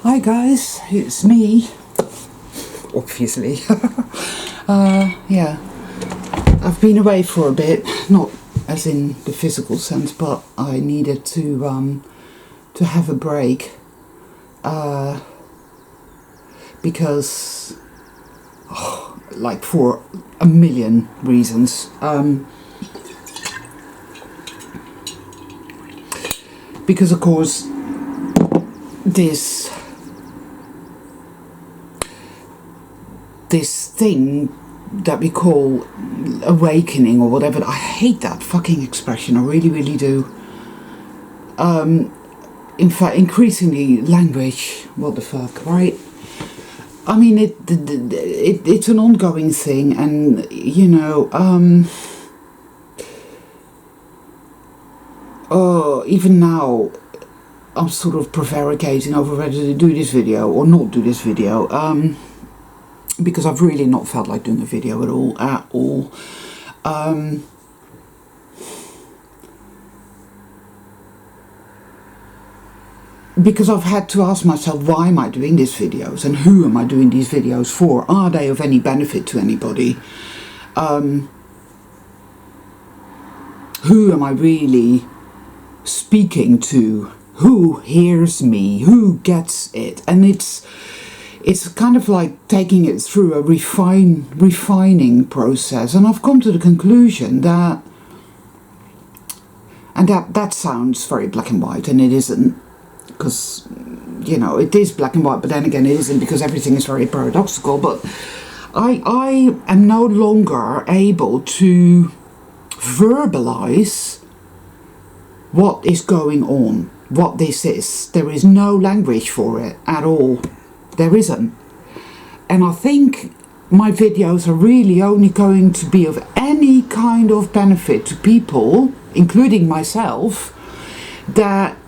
Hi guys, it's me, obviously. Yeah, I've been away for a bit, not as in the physical sense, but I needed to have a break, because, like for a million reasons. Because of course, this thing that we call awakening or whatever, I hate that fucking expression, I really, really do. In fact, increasingly, language, what the fuck, right? I mean, it's an ongoing thing, and, you know, even now, I'm sort of prevaricating over whether to do this video or not do this video, because I've really not felt like doing a video at all. Because I've had to ask myself, why am I doing these videos, and who am I doing these videos for? Are they of any benefit to anybody? Who am I really speaking to? Who hears me? Who gets it? And it's kind of like taking it through a refining process, and I've come to the conclusion that, and that sounds very black and white, and it isn't, because, you know, it is black and white, but then again it isn't, because everything is very paradoxical. But I am no longer able to verbalize what is going on, what this is. There is no language for it at all. There isn't. And I think my videos are really only going to be of any kind of benefit to people, including myself, that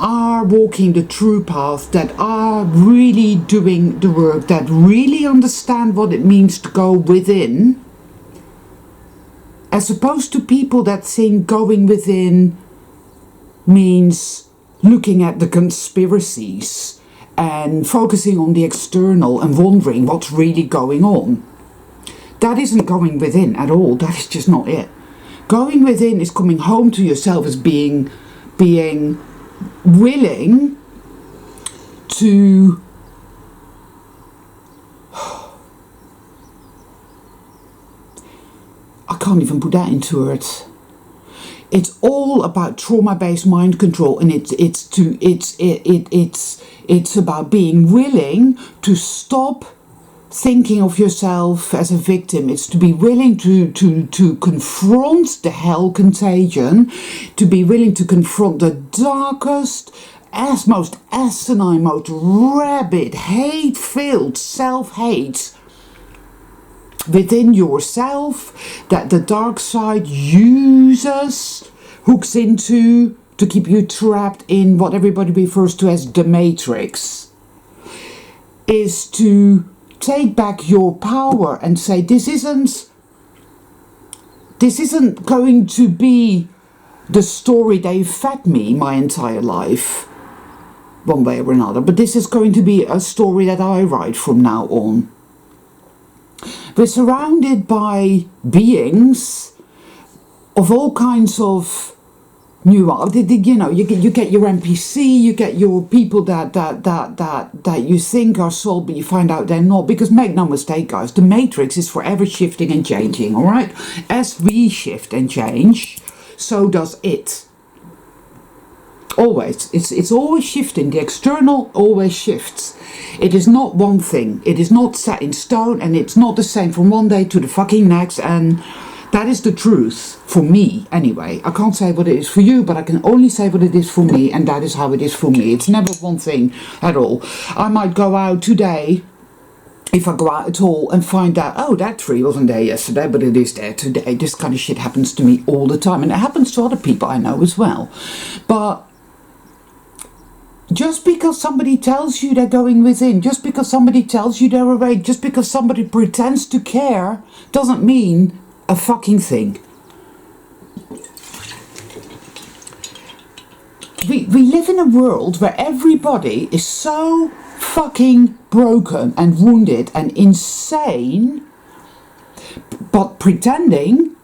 are walking the true path, that are really doing the work, that really understand what it means to go within, as opposed to people that think going within means looking at the conspiracies and focusing on the external and wondering what's really going on. That isn't going within at all. That is just not it. Going within is coming home to yourself, as being willing to I can't even put that into words. It's all about trauma-based mind control, and it's about being willing to stop thinking of yourself as a victim. It's to be willing to confront the hell contagion, to be willing to confront the darkest, most asinine, most rabid, hate-filled self-hate within yourself, that the dark side uses, hooks into, to keep you trapped in what everybody refers to as the matrix, is to take back your power and say, this isn't going to be the story they fed me my entire life, one way or another, but this is going to be a story that I write from now on. We're surrounded by beings of all kinds of you know, you get your NPC, you get your people that you think are soul, but you find out they're not. Because make no mistake, guys, the matrix is forever shifting and changing. All right, as we shift and change, so does it. Always, it's always shifting. The external always shifts. It is not one thing. It is not set in stone, and it's not the same from one day to the fucking next. And that is the truth for me, anyway. I can't say what it is for you, but I can only say what it is for me, and that is how it is for me. It's never one thing at all. I might go out today, if I go out at all, and find out, oh, that tree wasn't there yesterday, but it is there today. This kind of shit happens to me all the time, and it happens to other people I know as well. But just because somebody tells you they're going within, just because somebody tells you they're awake, just because somebody pretends to care, doesn't mean a fucking thing. we live in a world where everybody is so fucking broken and wounded and insane, but pretending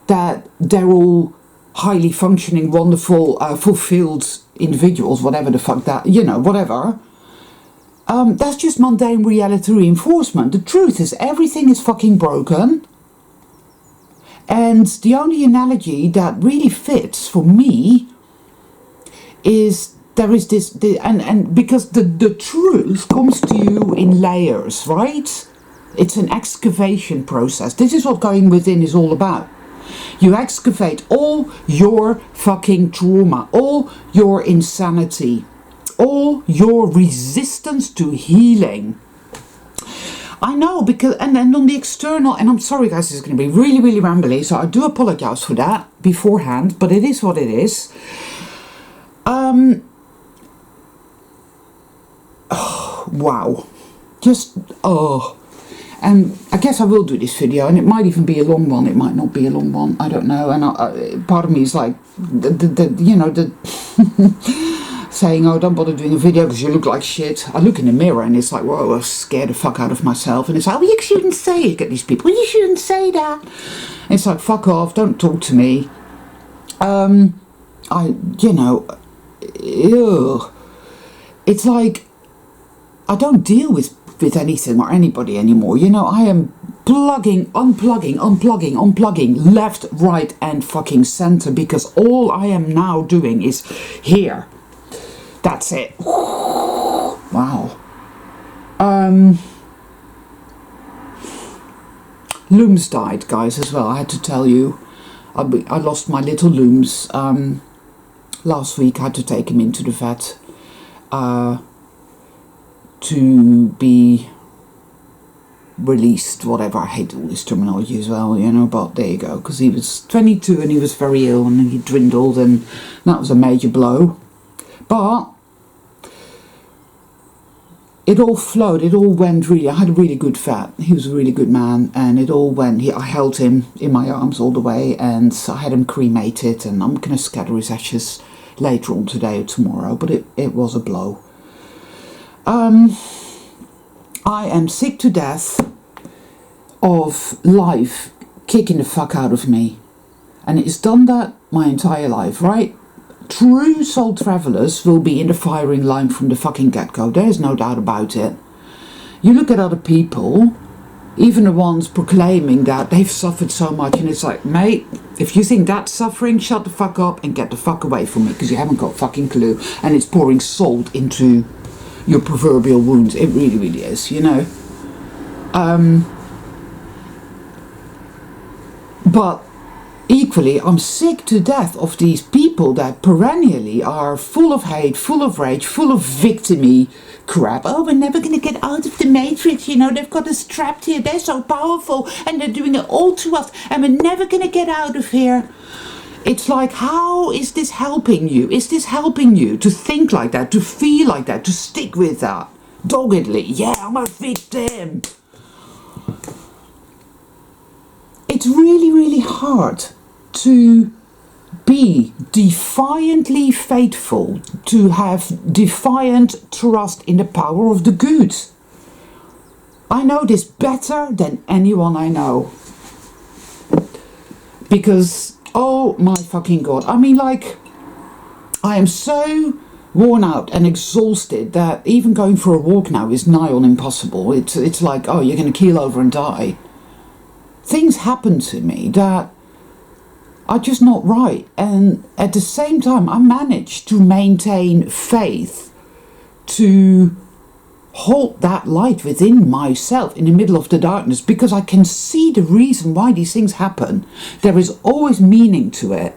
that they're all highly functioning, wonderful, fulfilled individuals, whatever the fuck that, you know, whatever. That's just mundane reality reinforcement. The truth is everything is fucking broken. And the only analogy that really fits for me is there is this, and because the truth comes to you in layers, right? It's an excavation process. This is what going within is all about. You excavate all your fucking trauma, all your insanity, all your resistance to healing. I know, because, and then on the external, and I'm sorry guys, this is going to be really, really rambly, so I do apologize for that beforehand, but it is what it is. Oh, wow. Just, oh. And I guess I will do this video, and it might even be a long one, it might not be a long one, I don't know. And part of me is like, saying, oh, don't bother doing a video because you look like shit. I look in the mirror and it's like, whoa, I scare the fuck out of myself. And it's like, oh, you shouldn't say it, get these people, you shouldn't say that. And it's like, fuck off, don't talk to me. It's like, I don't deal with anything or anybody anymore. You know, I am unplugging left, right and fucking center, because all I am now doing is here. That's it. Wow. Looms died, guys, as well. I had to tell you. I lost my little Looms last week. I had to take him into the vet to be released, whatever. I hate all this terminology as well, you know, but there you go. Because he was 22 and he was very ill and he dwindled, and that was a major blow. But it all flowed, it all went really, I had a really good vet, he was a really good man, and it all went, I held him in my arms all the way, and I had him cremated, and I'm going to scatter his ashes later on today or tomorrow, but it was a blow. I am sick to death of life kicking the fuck out of me, and it's done that my entire life, right? True soul travelers will be in the firing line from the fucking get-go. There's no doubt about it. You look at other people, even the ones proclaiming that they've suffered so much, and it's like, mate, if you think that's suffering, shut the fuck up and get the fuck away from me, because you haven't got a fucking clue, and it's pouring salt into your proverbial wounds. It really, really is, you know. But equally, I'm sick to death of these people that perennially are full of hate, full of rage, full of victim-y crap. Oh, we're never going to get out of the matrix, you know, they've got us trapped here, they're so powerful, and they're doing it all to us, and we're never going to get out of here. It's like, how is this helping you? Is this helping you to think like that, to feel like that, to stick with that? Doggedly, yeah, I'm a victim. It's really, really hard to be defiantly faithful, to have defiant trust in the power of the good. I know this better than anyone I know. Because, oh my fucking God, I mean, like, I am so worn out and exhausted that even going for a walk now is nigh on impossible. It's like, oh, you're going to keel over and die. Things happen to me that are just not right, and at the same time I managed to maintain faith, to hold that light within myself in the middle of the darkness, because I can see the reason why these things happen. There is always meaning to it.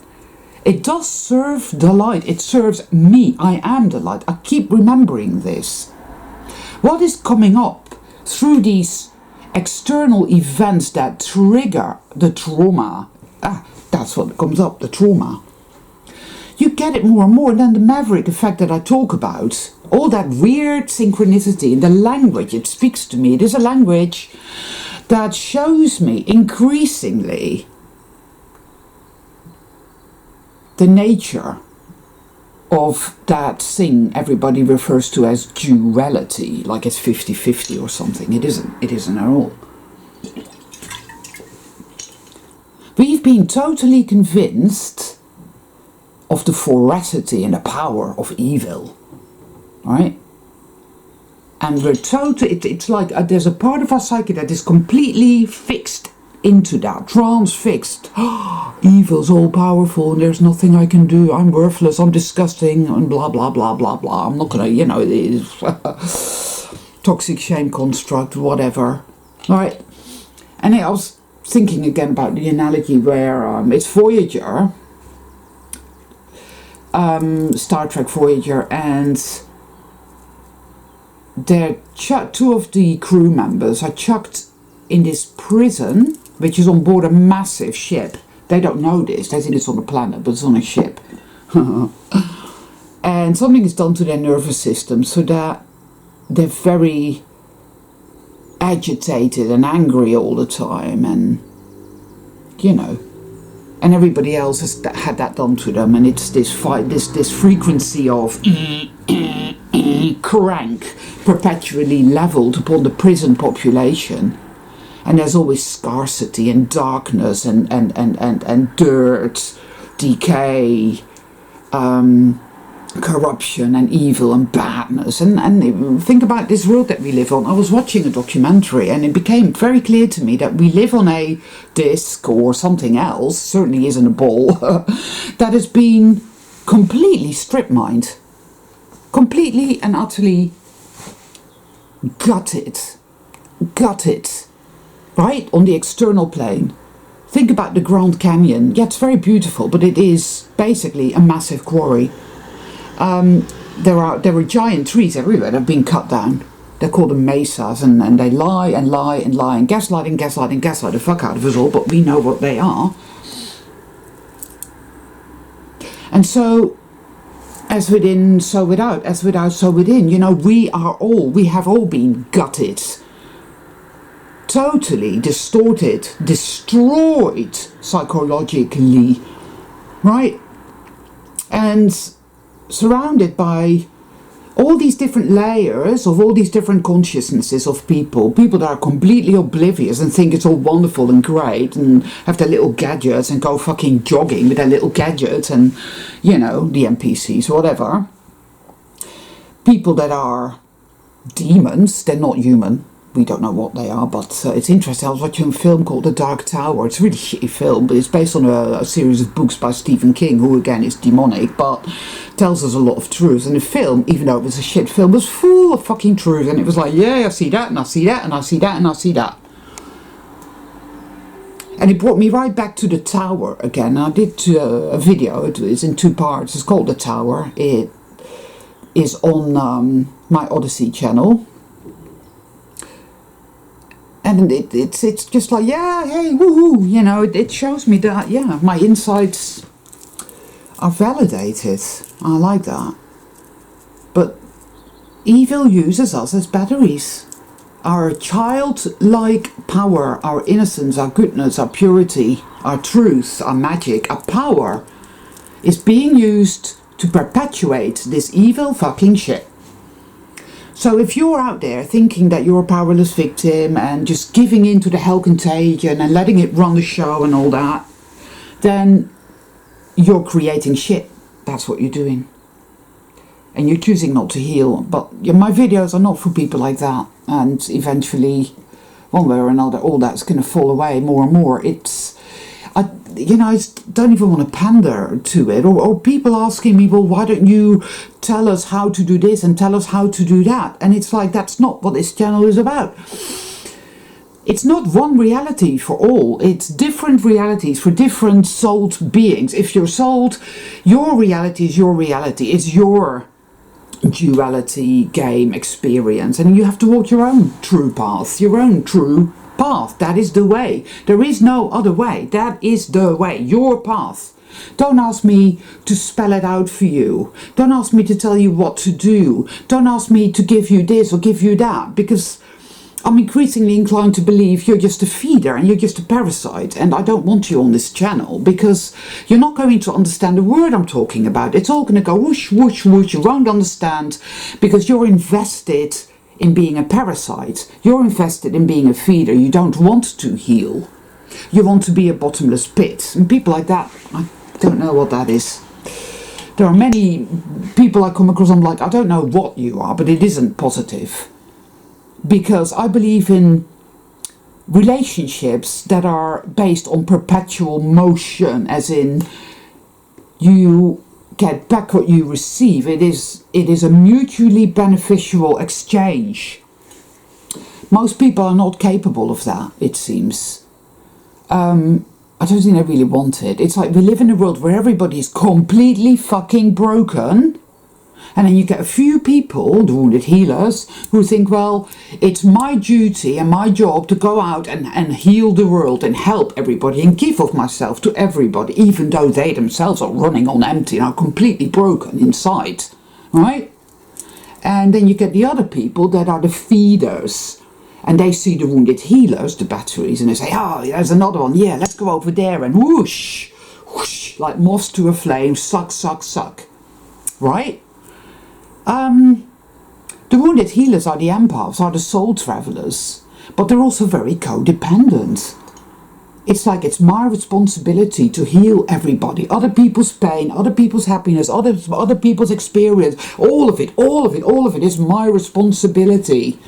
It does serve the light, it serves me. I am the light. I keep remembering this. What is coming up through these external events that trigger the trauma, that's what comes up, the trauma. You get it more and more, and then the maverick effect that I talk about, all that weird synchronicity in the language, it speaks to me. It is a language that shows me increasingly the nature of that thing everybody refers to as duality, like it's 50-50 or something. It isn't at all. We've been totally convinced of the voracity and the power of evil, right? And we're it's like there's a part of our psyche that is completely fixed into that, transfixed. Evil's all powerful and there's nothing I can do. I'm worthless, I'm disgusting, and blah blah blah blah blah. I'm not gonna, it is toxic shame construct, whatever. Alright. And I was thinking again about the analogy where it's Voyager, Star Trek Voyager, and two of the crew members are chucked in this prison, which is on board a massive ship. They don't know this, they think it's on a planet, but it's on a ship. And something is done to their nervous system so that they're very agitated and angry all the time, and and everybody else has had that done to them, and it's this frequency of crank perpetually leveled upon the prison population. And there's always scarcity and darkness and dirt, decay, corruption and evil and badness. And think about this world that we live on. I was watching a documentary and it became very clear to me that we live on a disc or something else, certainly isn't a ball, that has been completely strip-mined. Completely and utterly gutted. Right, on the external plane. Think about the Grand Canyon. Yeah, it's very beautiful, but it is basically a massive quarry. There are giant trees everywhere that have been cut down. They're called the mesas, and they lie and gaslighting the fuck out of us all, but we know what they are. And so, as within, so without, as without, so within. We have all been gutted. Totally distorted, destroyed psychologically, right? And surrounded by all these different layers of all these different consciousnesses of people that are completely oblivious and think it's all wonderful and great and have their little gadgets and go fucking jogging with their little gadgets and, the NPCs, whatever. People that are demons, they're not human. We don't know what they are, but it's interesting. I was watching a film called The Dark Tower. It's a really shitty film, but it's based on a series of books by Stephen King, who again is demonic, but tells us a lot of truth. And the film, even though it was a shit film, was full of fucking truth. And it was like, yeah, I see that, and I see that, and I see that, and I see that. And it brought me right back to The Tower again. I did a video. It is in 2 parts. It's called The Tower. It is on my Odyssey channel. And it's just like, yeah, hey, woohoo, it shows me that, yeah, my insights are validated. I like that. But evil uses us as batteries. Our childlike power, our innocence, our goodness, our purity, our truth, our magic, our power is being used to perpetuate this evil fucking shit. So if you're out there thinking that you're a powerless victim and just giving in to the hell contagion and letting it run the show and all that, then you're creating shit. That's what you're doing. And you're choosing not to heal. But my videos are not for people like that. And eventually, one way or another, all that's going to fall away more and more. I don't even want to pander to it. Or people asking me, well, why don't you tell us how to do this and tell us how to do that? And it's like, that's not what this channel is about. It's not one reality for all. It's different realities for different souled beings. If you're souled, your reality is your reality. It's your duality game experience. And you have to walk your own true path, your own true path. That is the way. There is no other way. That is the way. Your path. Don't ask me to spell it out for you. Don't ask me to tell you what to do. Don't ask me to give you this or give you that, because I'm increasingly inclined to believe you're just a feeder and you're just a parasite, and I don't want you on this channel because you're not going to understand the word I'm talking about. It's all going to go whoosh, whoosh, whoosh. You won't understand because you're invested in being a parasite. You're invested in being a feeder. You don't want to heal. You want to be a bottomless pit. And people like that, I don't know what that is. There are many people I come across, I'm like, I don't know what you are, but it isn't positive. Because I believe in relationships that are based on perpetual motion, as in you get back what you receive. It is a mutually beneficial exchange. Most people are not capable of that, it seems. I don't think they really want it. It's like we live in a world where everybody is completely fucking broken. And then you get a few people, the wounded healers, who think, well, it's my duty and my job to go out and heal the world and help everybody and give of myself to everybody, even though they themselves are running on empty and are completely broken inside, right? And then you get the other people that are the feeders, and they see the wounded healers, the batteries, and they say, oh, there's another one, yeah, let's go over there, and whoosh, whoosh, like moths to a flame, suck, suck, suck, right? The wounded healers are the empaths, are the soul travelers, but they're also very codependent. It's like it's my responsibility to heal everybody, other people's pain, other people's happiness, other people's experience, all of it is my responsibility.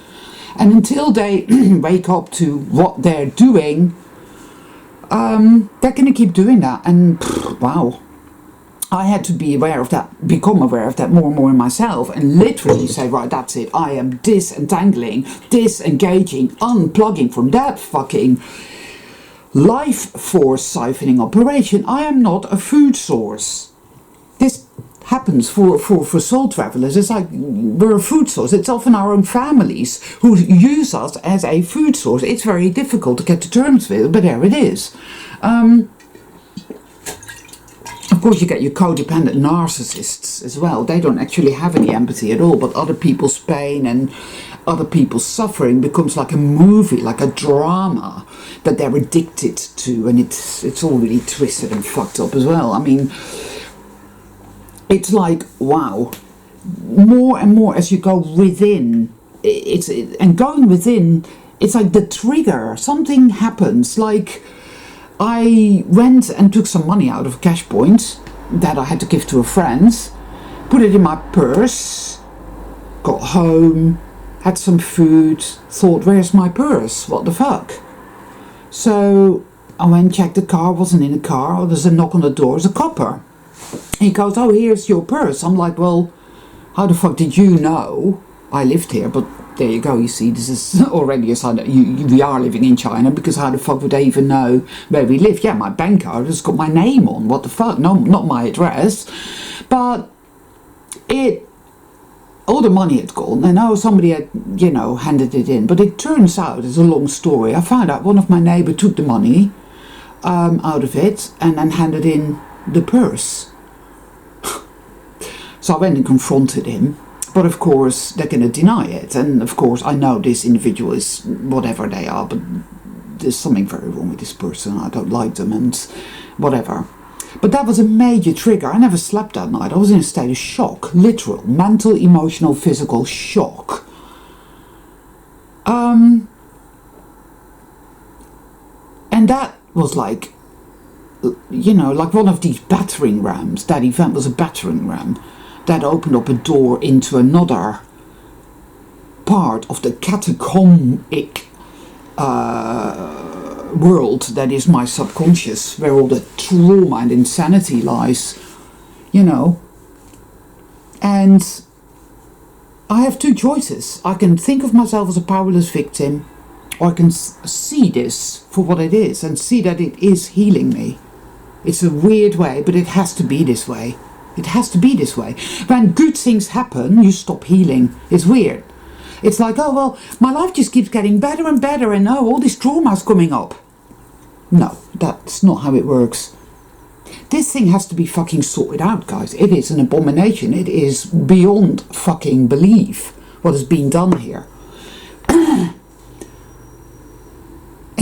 And until they wake up to what they're doing, they're going to keep doing that. And wow. I had to be aware of that, become aware of that more and more in myself, and literally say, right, that's it. I am disentangling, disengaging, unplugging from that fucking life force siphoning operation. I am not a food source. This happens for soul travelers. It's like we're a food source. It's often our own families who use us as a food source. It's very difficult to get to terms with, but there it is. Of course, you get your codependent narcissists as well. They don't actually have any empathy at all, but other people's pain and other people's suffering becomes like a movie, like a drama that they're addicted to, and it's all really twisted and fucked up as well. I mean, it's like, wow, more and more as you go within, and going within, it's like the trigger, something happens, like I went and took some money out of a cash point that I had to give to a friend, put it in my purse, got home, had some food, thought, where's my purse? What the fuck? So I went, checked the car, wasn't in the car. Oh, there's a knock on the door, it's a copper. He goes, oh, here's your purse. I'm like, well, how the fuck did you know I lived here? But there you go, you see, this is already a sign that we are living in China, because how the fuck would they even know where we live? Yeah, my bank card has got my name on, what the fuck? No, not my address. But all the money had gone, and now somebody had, handed it in. But it turns out, it's a long story, I found out one of my neighbours took the money out of it and then handed in the purse. So I went and confronted him. But of course, they're going to deny it. And of course, I know this individual is whatever they are, but there's something very wrong with this person. I don't like them and whatever. But that was a major trigger. I never slept that night. I was in a state of shock. Literal, mental, emotional, physical shock. And that was like, like one of these battering rams. That event was a battering ram. That opened up a door into another part of the catacombic world that is my subconscious, where all the trauma and insanity lies, And I have two choices. I can think of myself as a powerless victim, or I can see this for what it is and see that it is healing me. It's a weird way, but it has to be this way. It has to be this way. When good things happen, you stop healing. It's weird. It's like, oh, well, my life just keeps getting better and better, and all this trauma is coming up. No, that's not how it works. This thing has to be fucking sorted out, guys. It is an abomination. It is beyond fucking belief what has been done here.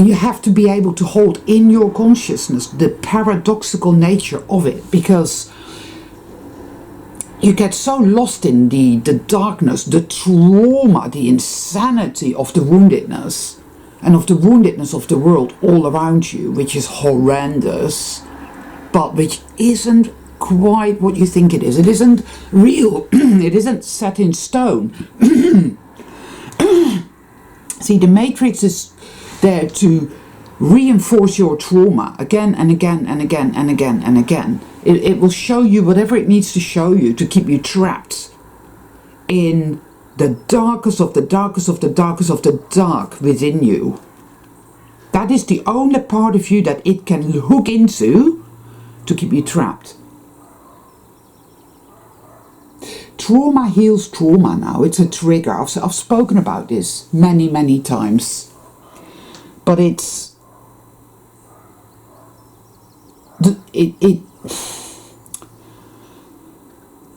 And you have to be able to hold in your consciousness the paradoxical nature of it, because you get so lost in the darkness, the trauma, the insanity of the woundedness, and of the woundedness of the world all around you, which is horrendous, but which isn't quite what you think it is. It isn't real. It isn't set in stone. See, the Matrix is there to reinforce your trauma again and again and again and again and again. It will show you whatever it needs to show you to keep you trapped in the darkest of the darkest of the darkest of the dark within you. That is the only part of you that it can hook into to keep you trapped. Trauma heals trauma now. It's a trigger. I've spoken about this many times. But it's...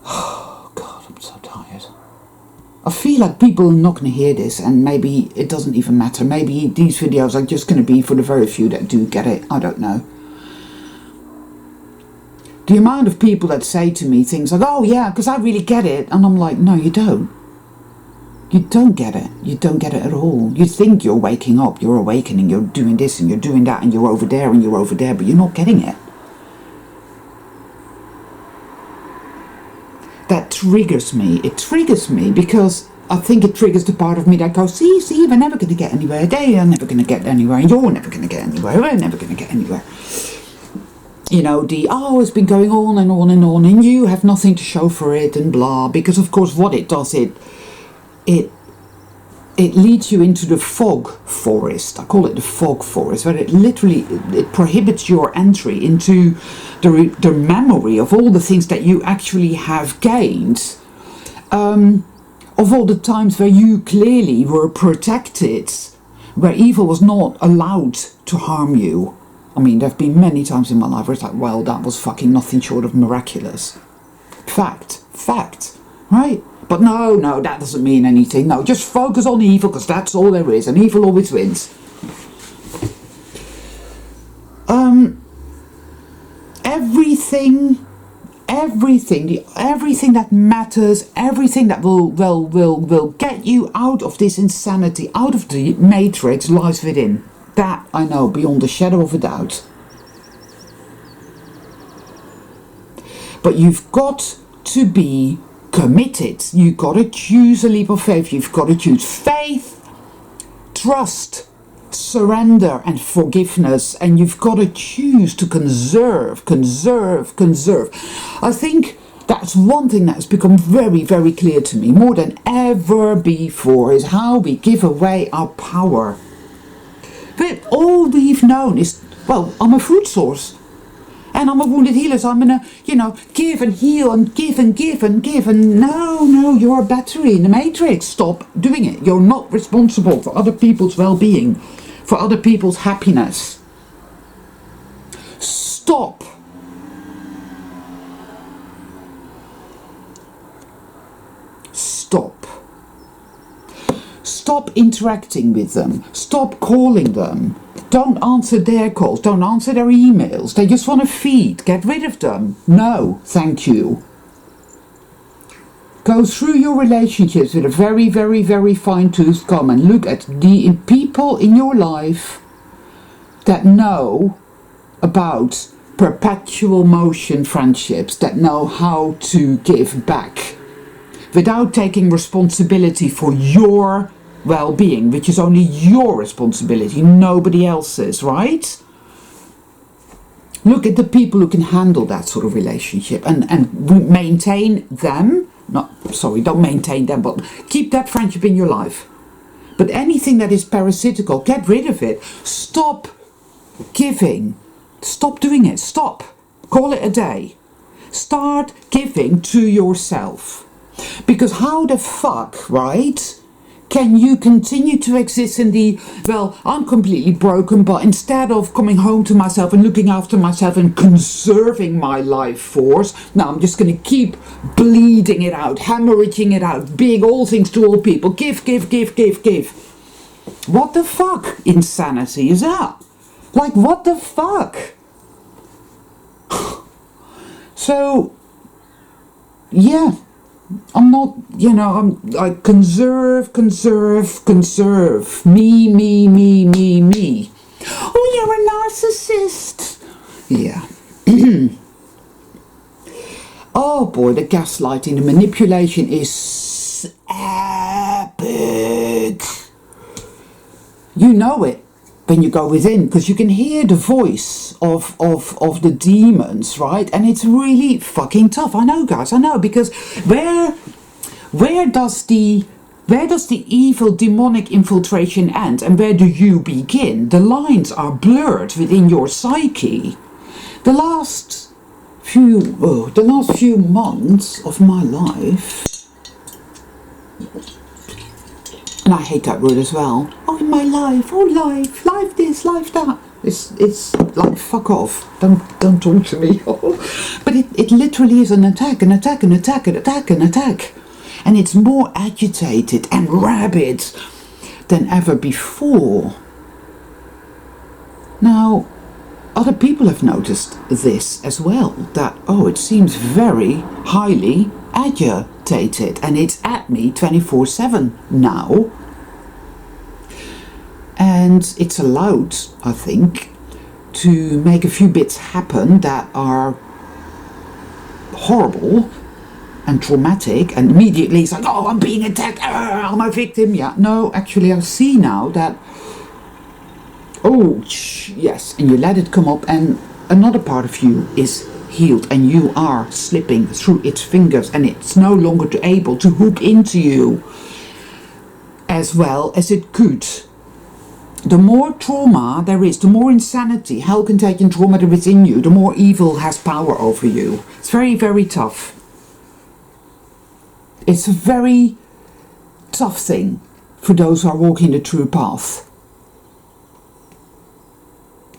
Oh God, I'm so tired. I feel like people are not going to hear this, and maybe it doesn't even matter. Maybe these videos are just going to be for the very few that do get it. I don't know. The amount of people that say to me things like, oh yeah, because I really get it. And I'm like, no, you don't. You don't get it. You don't get it at all. You think you're waking up, you're awakening, you're doing this and you're doing that and you're over there and you're over there, but you're not getting it. That triggers me. It triggers me because I think it triggers the part of me that goes, see, we're never going to get anywhere. They are never going to get anywhere. And you're never going to get anywhere. We're never going to get anywhere. You know, it's been going on and on and on, and you have nothing to show for it and blah. Because, of course, what it does, it leads you into the fog forest. I call it the fog forest, where it literally prohibits your entry into the memory of all the things that you actually have gained, of all the times where you clearly were protected, where evil was not allowed to harm you. I mean, there have been many times in my life where it's like, well, that was fucking nothing short of miraculous. Fact, right? But no, that doesn't mean anything. No, just focus on evil, because that's all there is, and evil always wins. Everything that matters, everything that will get you out of this insanity, out of the matrix, lies within. That I know beyond a shadow of a doubt. But you've got to be committed. You've got to choose a leap of faith. You've got to choose faith, trust, surrender and forgiveness. And you've got to choose to conserve. I think that's one thing that has become very, very clear to me, more than ever before, is how we give away our power. But all we've known is, well, I'm a food source. And I'm a wounded healer, so I'm going to, give and heal and give and give and give. And no, you're a battery in the matrix. Stop doing it. You're not responsible for other people's well-being, for other people's happiness. Stop. Stop interacting with them. Stop calling them. Don't answer their calls. Don't answer their emails. They just want to feed. Get rid of them. No, thank you. Go through your relationships with a very, very, very fine-tooth comb and look at the people in your life that know about perpetual motion friendships, that know how to give back without taking responsibility for your well-being, which is only your responsibility, nobody else's, right? Look at the people who can handle that sort of relationship and maintain them. Don't maintain them, but keep that friendship in your life. But anything that is parasitical, get rid of it. Stop giving. Stop doing it. Stop. Call it a day. Start giving to yourself. Because how the fuck, right, can you continue to exist in the, well, I'm completely broken, but instead of coming home to myself and looking after myself and conserving my life force, now I'm just going to keep bleeding it out, hemorrhaging it out, being all things to all people, give. What the fuck insanity is that? Like, what the fuck? So, yeah, I'm not, you know, I'm like conserve. Me. Oh, you're a narcissist. Yeah. Oh boy, the gaslighting, the manipulation is epic. You know it when you go within, because you can hear the voice of the demons, right? And it's really fucking tough. I know, guys, I know, because where does the evil demonic infiltration end, and where do you begin? The lines are blurred within your psyche. The last few months of my life, and I hate that word as well. Oh, in my life, life this, life that. It's like, fuck off. Don't talk to me. But it literally is an attack. And it's more agitated and rabid than ever before. Now, other people have noticed this as well, that, oh, it seems very highly agitated, and it's at me 24/7 now. And it's allowed, I think, to make a few bits happen that are horrible and traumatic, and immediately it's like, oh, I'm being attacked, I'm a victim. Yeah, no, actually I see now that, oh, yes, and you let it come up, and another part of you is healed, and you are slipping through its fingers, and it's no longer able to hook into you as well as it could. The more trauma there is, the more insanity, hell contagion trauma there is in you, the more evil has power over you. It's very, very tough. It's a very tough thing for those who are walking the true path.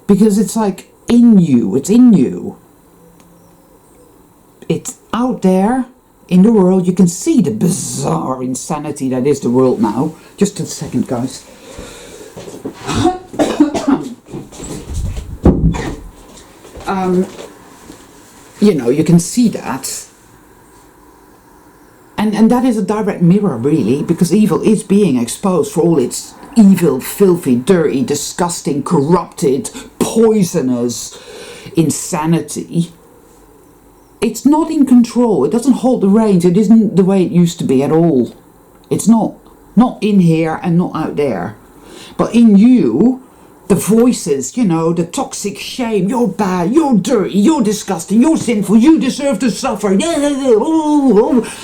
Because it's like in you, it's in you. It's out there in the world. You can see the bizarre insanity that is the world now. Just a second, guys. You know, you can see that. And that is a direct mirror, really, because evil is being exposed for all its evil, filthy, dirty, disgusting, corrupted, poisonous insanity. It's not in control. It doesn't hold the reins. It isn't the way it used to be at all. It's not. Not in here and not out there. But in you, the voices, you know, the toxic shame, you're bad, you're dirty, you're disgusting, you're sinful, you deserve to suffer.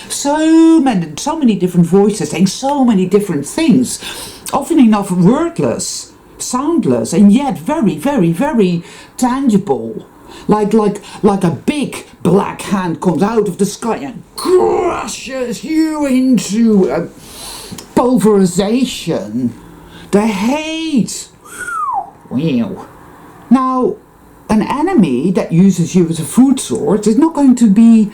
So many different voices saying so many different things. Often enough wordless, soundless, and yet very, very, very tangible. Like a big black hand comes out of the sky and crushes you into a pulverization. The hate. Wow. Now, an enemy that uses you as a food source is not going to be...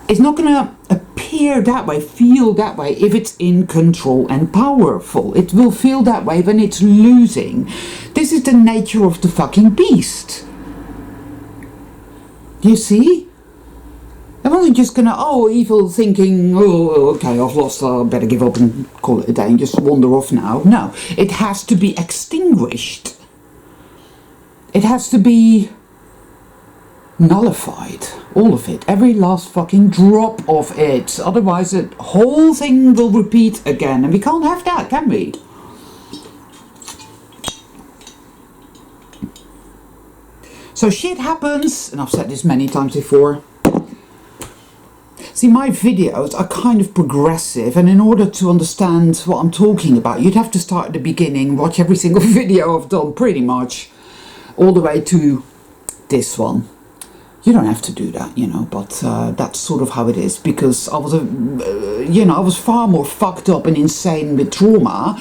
It's not going to appear that way, feel that way, if it's in control and powerful. It will feel that way when it's losing. This is the nature of the fucking beast. You see? I wasn't just gonna, evil thinking, okay, I've lost, I better give up and call it a day and just wander off now. No, it has to be extinguished. It has to be nullified. All of it. Every last fucking drop of it. Otherwise the whole thing will repeat again. And we can't have that, can we? So shit happens, and I've said this many times before. See, my videos are kind of progressive, and in order to understand what I'm talking about, you'd have to start at the beginning, watch every single video I've done, pretty much, all the way to this one. You don't have to do that, you know, but that's sort of how it is, because I was, I was far more fucked up and insane with trauma,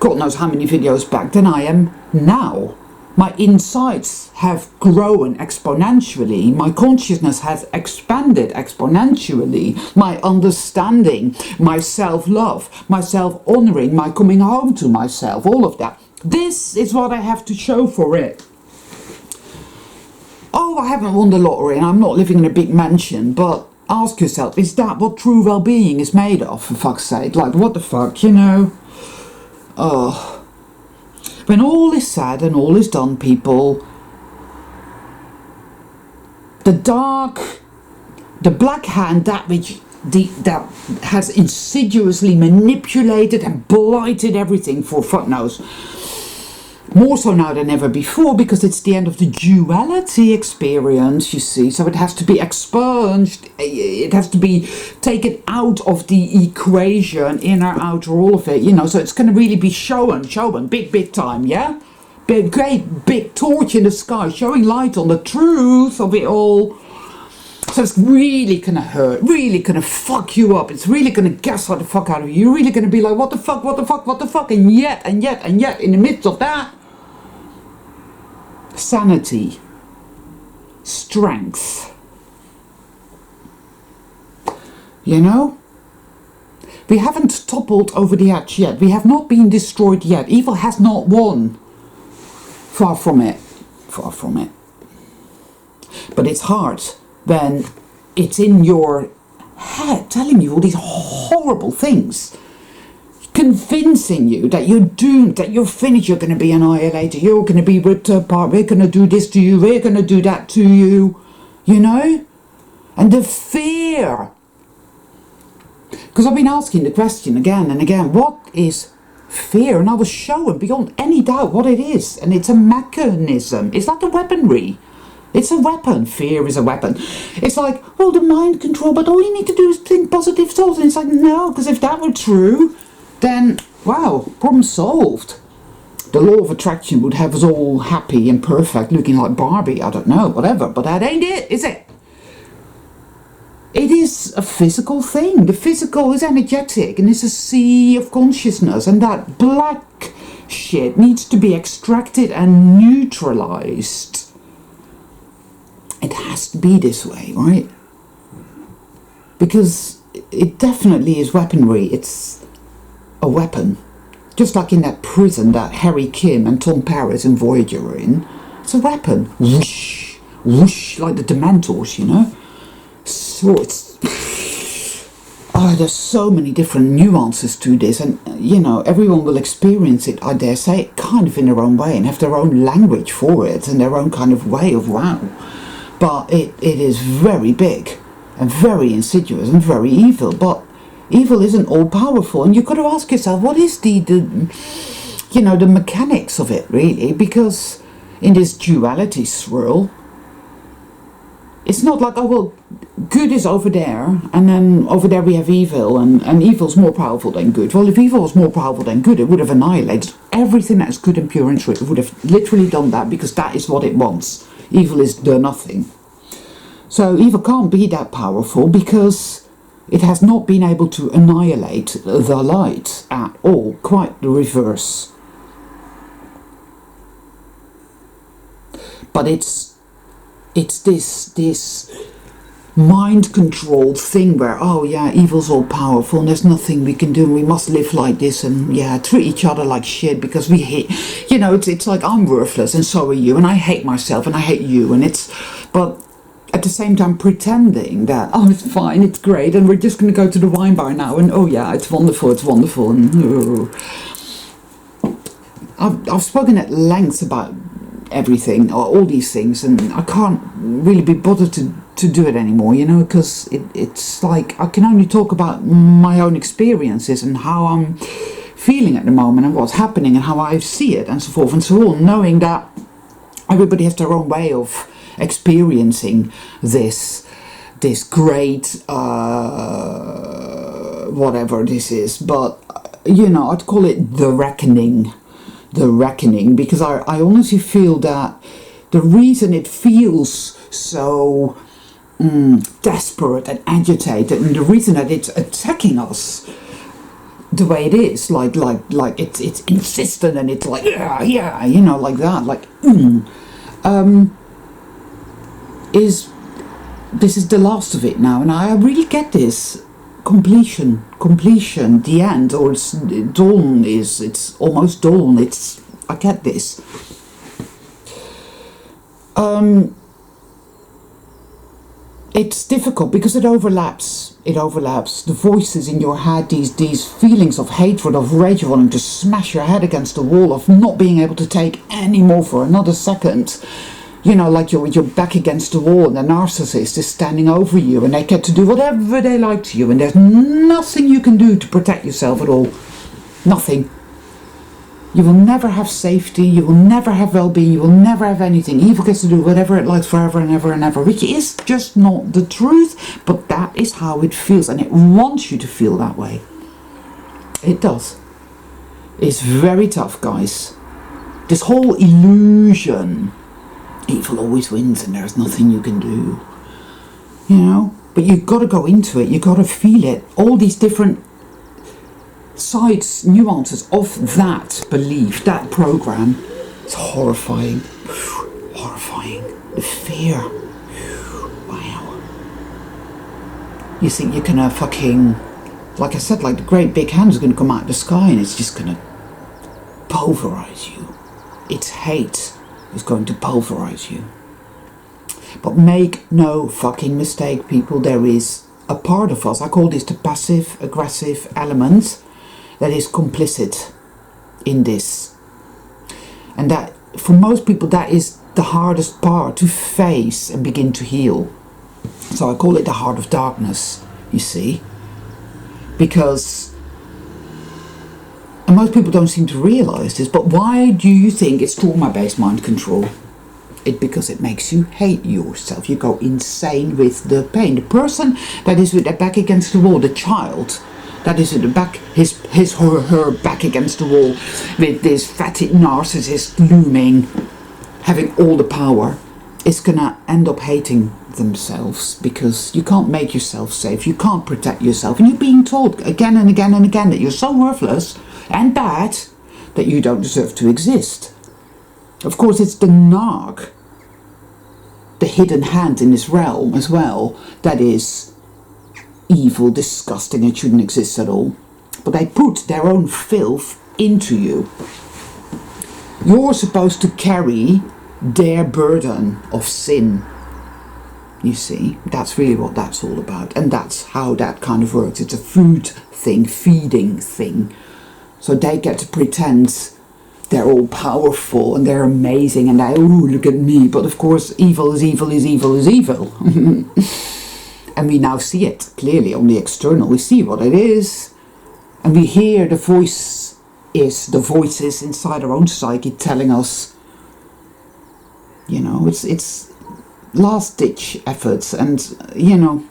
God knows how many videos back, than I am now. My insights have grown exponentially. My consciousness has expanded exponentially. My understanding, my self-love, my self-honoring, my coming home to myself, all of that. This is what I have to show for it. Oh, I haven't won the lottery and I'm not living in a big mansion, but ask yourself, is that what true well-being is made of, for fuck's sake? Like, what the fuck, you know? Oh. When all is said and all is done, people, the black hand, that has insidiously manipulated and blighted everything for fuck knows. More so now than ever before, because it's the end of the duality experience, you see. So it has to be expunged, it has to be taken out of the equation, inner, outer, all of it, you know. So it's going to really be shown, big time, yeah? Great big torch in the sky, showing light on the truth of it all. So it's really going to hurt, really going to fuck you up. It's really going to gaslight the fuck out of you. You're really going to be like, what the fuck, what the fuck, what the fuck? And yet, in the midst of that, sanity, strength, you know, we haven't toppled over the edge yet. We have not been destroyed yet. Evil has not won. Far from it, but it's hard when it's in your head telling you all these horrible things, convincing you that you're doomed, that you're finished, you're going to be annihilated, you're going to be ripped apart, we're going to do this to you, we're going to do that to you, you know? And the fear. Because I've been asking the question again and again, what is fear? And I was shown beyond any doubt what it is. And it's a mechanism. It's like a weaponry. It's a weapon. Fear is a weapon. It's like, well, the mind control, but all you need to do is think positive thoughts. And it's like, no, because if that were true, then, wow, problem solved. The law of attraction would have us all happy and perfect, looking like Barbie, I don't know, whatever. But that ain't it, is it? It is a physical thing. The physical is energetic, and it's a sea of consciousness. And that black shit needs to be extracted and neutralized. It has to be this way, right? Because it definitely is weaponry. It's a weapon. Just like in that prison that Harry Kim and Tom Paris and Voyager are in. It's a weapon. Whoosh, whoosh, like the Dementors, you know? So it's... Oh, there's so many different nuances to this, and, you know, everyone will experience it, I dare say, kind of in their own way, and have their own language for it, and their own kind of way of wow. But it is very big, and very insidious, and very evil, but evil isn't all-powerful, and you've got to ask yourself, what is the mechanics of it, really? Because in this duality swirl, it's not like, oh, well, good is over there, and then over there we have evil, and evil's more powerful than good. Well, if evil was more powerful than good, it would have annihilated everything that is good and pure and true. It would have literally done that, because that is what it wants. Evil is the nothing. So evil can't be that powerful, because it has not been able to annihilate the light at all. Quite the reverse. But it's this mind-controlled thing where, oh yeah, evil's all powerful and there's nothing we can do and we must live like this and yeah, treat each other like shit because we hate, you know, it's like I'm worthless and so are you and I hate myself and I hate you, and but at the same time pretending that, oh, it's fine, it's great, and we're just going to go to the wine bar now and oh yeah, it's wonderful, and I've spoken at length about everything, all these things, and I can't really be bothered to do it anymore, you know, because it's like I can only talk about my own experiences and how I'm feeling at the moment and what's happening and how I see it and so forth and so on, knowing that everybody has their own way of experiencing this great whatever this is, but you know, I'd call it the reckoning, because I honestly feel that the reason it feels so desperate and agitated, and the reason that it's attacking us, the way it is, like it's insistent, and it's like yeah, you know, like that, like is this is the last of it now, and I really get this completion, the end, or it's dawn, it's almost dawn. I get this. It's difficult because it overlaps. The voices in your head, these feelings of hatred, of rage, of wanting to smash your head against the wall, of not being able to take any more for another second. You know, like you're back against the wall, and the narcissist is standing over you, and they get to do whatever they like to you, and there's nothing you can do to protect yourself at all. Nothing. You will never have safety, you will never have well-being, you will never have anything. Evil gets to do whatever it likes forever and ever and ever, which is just not the truth, but that is how it feels, and it wants you to feel that way. It does. It's very tough, guys. This whole illusion, evil always wins and there's nothing you can do. You know? But you've got to go into it, you've got to feel it. All these different sides, nuances of that belief, that program. It's horrifying. Horrifying. The fear. Wow. You think you're gonna fucking, like I said, like the great big hand is gonna come out of the sky and it's just gonna pulverize you. Its hate is going to pulverize you. But make no fucking mistake, people, there is a part of us, I call this the passive aggressive element, that is complicit in this. And that, for most people, that is the hardest part to face and begin to heal. So I call it the heart of darkness, you see. Because, and most people don't seem to realize this, but why do you think it's trauma-based mind control? Because it makes you hate yourself. You go insane with the pain. The person that is with their back against the wall, the child, that is at the back, his or her back against the wall, with this fatty narcissist looming, having all the power, is gonna end up hating themselves because you can't make yourself safe, you can't protect yourself, and you're being told again and again and again that you're so worthless and bad that you don't deserve to exist. Of course, it's the narc, the hidden hand in this realm as well, that is evil, disgusting, it shouldn't exist at all. But they put their own filth into you. You're supposed to carry their burden of sin. You see, that's really what that's all about. And that's how that kind of works. It's a food thing, feeding thing. So they get to pretend they're all powerful and they're amazing and they, oh, look at me. But of course, evil is evil is evil is evil. And we now see it clearly on the external. We see what it is. And we hear the voices inside our own psyche telling us, you know, it's last ditch efforts. And, you know,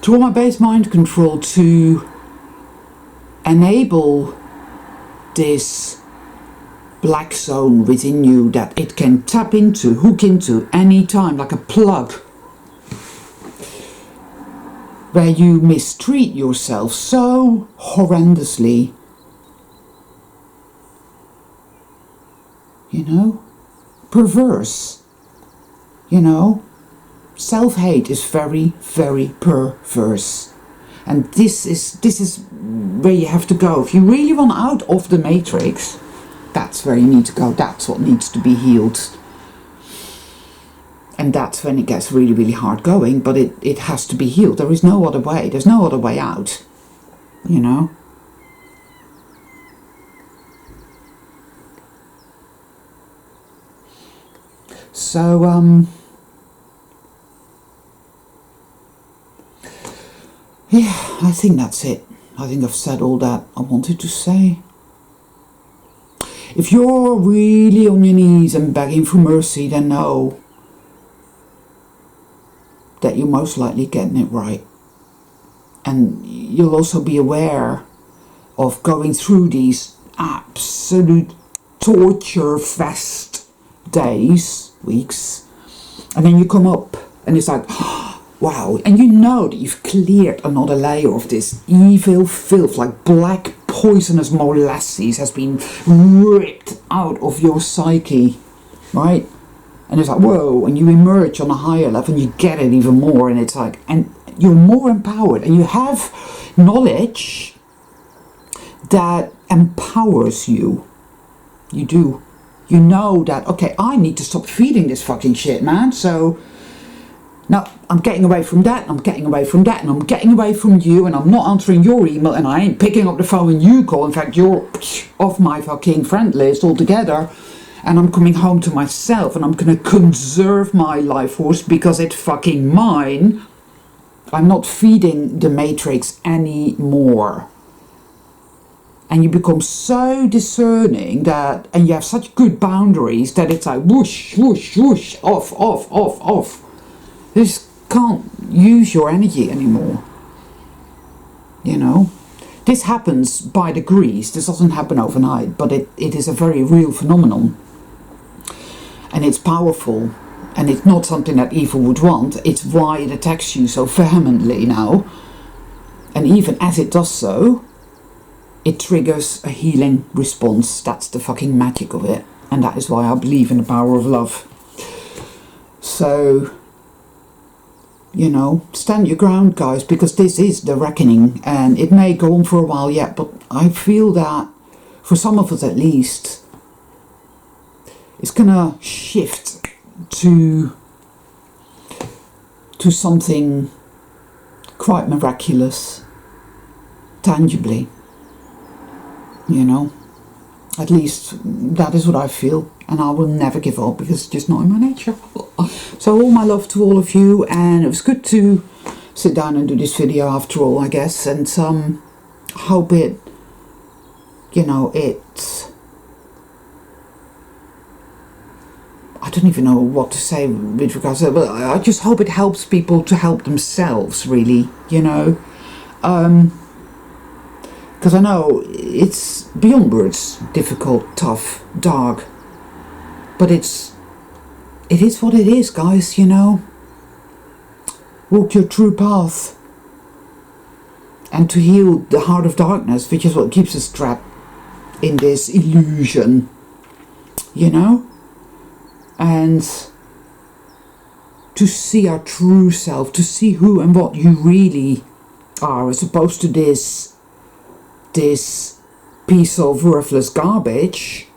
trauma-based mind control to enable this black zone within you that it can tap into, hook into any time, like a plug, where you mistreat yourself so horrendously, you know, perverse, you know, self-hate is very, very perverse. And this is where you have to go. If you really want out of the matrix, that's where you need to go. That's what needs to be healed. And that's when it gets really, really hard going. But it has to be healed. There is no other way. There's no other way out. You know? So, yeah, I think that's it. I think I've said all that I wanted to say. If you're really on your knees and begging for mercy, then know that you're most likely getting it right. And you'll also be aware of going through these absolute torture fest days, weeks, and then you come up and it's like, wow, and you know that you've cleared another layer of this evil filth, like black poisonous molasses has been ripped out of your psyche, right? And it's like, whoa, and you emerge on a higher level and you get it even more, and it's like, and you're more empowered, and you have knowledge that empowers you. You do. You know that, okay, I need to stop feeding this fucking shit, man. So now I'm getting away from that, and I'm getting away from that, and I'm getting away from you, and I'm not answering your email, and I ain't picking up the phone when you call. In fact, you're off my fucking friend list altogether. And I'm coming home to myself, and I'm going to conserve my life force because it's fucking mine. I'm not feeding the matrix anymore. And you become so discerning that, and you have such good boundaries that it's like whoosh, whoosh, whoosh, off, off, off, off. You just can't use your energy anymore. You know? This happens by degrees. This doesn't happen overnight, but it is a very real phenomenon. And it's powerful, and it's not something that evil would want. It's why it attacks you so vehemently now. And even as it does so, it triggers a healing response. That's the fucking magic of it. And that is why I believe in the power of love. So, you know, stand your ground, guys, because this is the reckoning. And it may go on for a while yet, but I feel that, for some of us at least, it's gonna shift to something quite miraculous, tangibly, you know. At least that is what I feel, and I will never give up because it's just not in my nature. So all my love to all of you, and it was good to sit down and do this video after all, I guess, and hope it, you know, I don't even know what to say with regards to it, but I just hope it helps people to help themselves, really, you know. Because I know it's beyond words difficult, tough, dark, but it is what it is, guys, you know. Walk your true path. And to heal the heart of darkness, which is what keeps us trapped in this illusion, you know. And to see our true self, to see who and what you really are, as opposed to this piece of worthless garbage,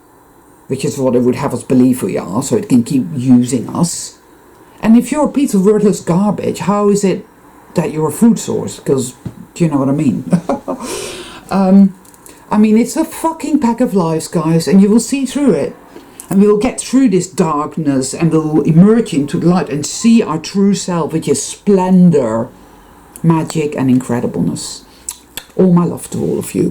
which is what it would have us believe we are, so it can keep using us. And if you're a piece of worthless garbage, how is it that you're a food source? Because, do you know what I mean? I mean, it's a fucking pack of lies, guys, and you will see through it. And we'll get through this darkness, and we'll emerge into the light and see our true self, which is splendor, magic and incredibleness. All my love to all of you.